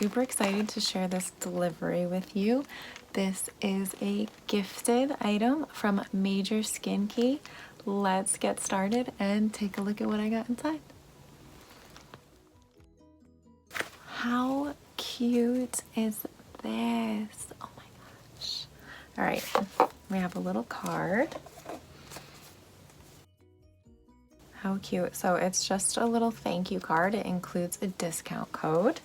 super excited to share this delivery with you. This is a gifted item from Major Skin Key. Let's get started and take a look at what I got inside. How cute is this? Oh my gosh. All right, we have a little card. How cute. So it's just a little thank you card. It includes a discount code.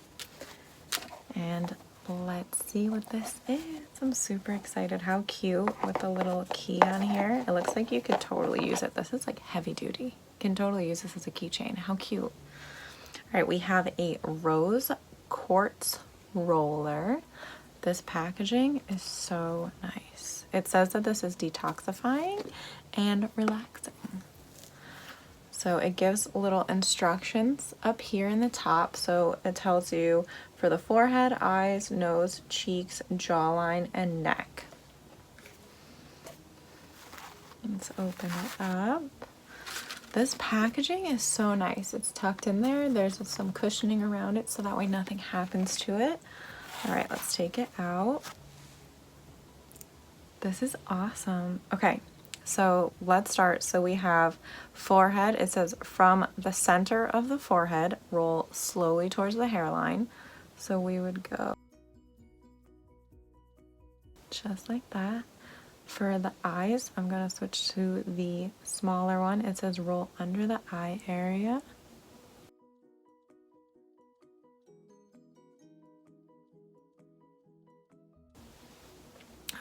And let's see what this is. I'm super excited. How cute with the little key on here. It looks like you could totally use it. This is like heavy duty. You can totally use this as a keychain. How cute. All right, we have a Rose Quartz Roller. This packaging is so nice. It says that this is detoxifying and relaxing. So it gives little instructions up here in the top. So it tells you for the forehead, eyes, nose, cheeks, jawline, and neck. Let's open it up. This packaging is so nice. It's tucked in there. There's some cushioning around it so that way nothing happens to it. All right, let's take it out. This is awesome. Okay. So let's start. So we have forehead. It says from the center of the forehead, roll slowly towards the hairline. So we would go just like that. For the eyes, I'm going to switch to the smaller one. It says roll under the eye area.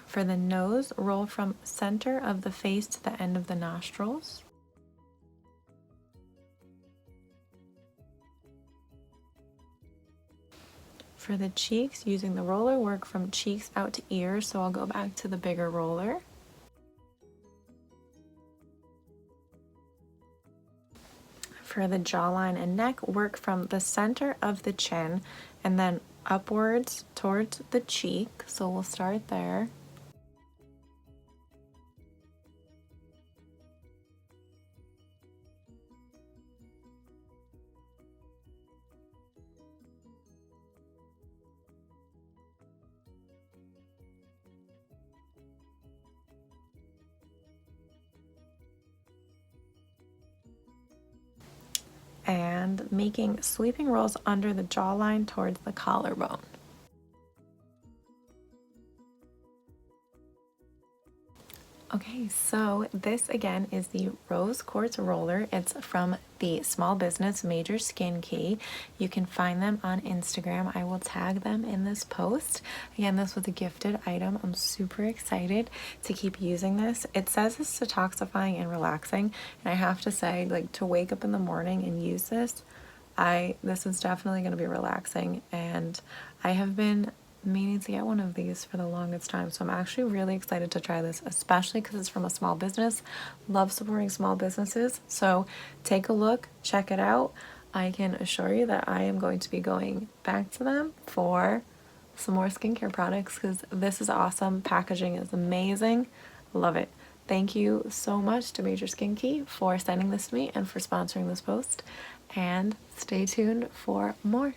For the nose, roll from center of the face to the end of the nostrils. For the cheeks, using the roller, work from cheeks out to ears, so I'll go back to the bigger roller. For the jawline and neck, work from the center of the chin and then upwards towards the cheek, so we'll start there. And making sweeping rolls under the jawline towards the collarbone. Okay, so this again is the Rose Quartz Roller. It's from the small business Major Skin Key. You can find them on Instagram. I will tag them in this post. Again, this was a gifted item. I'm super excited to keep using this. It says it's detoxifying and relaxing, and I have to say, like, to wake up in the morning and use this, this is definitely going to be relaxing, and I have been meaning to get one of these for the longest time, so I'm actually really excited to try this, especially because it's from a small business. Love supporting small businesses, so take a look, check it out. I can assure you that I am going to be going back to them for some more skincare products because this is awesome. Packaging is amazing. Love it. Thank you so much to Major Skin Key for sending this to me and for sponsoring this post, and stay tuned for more.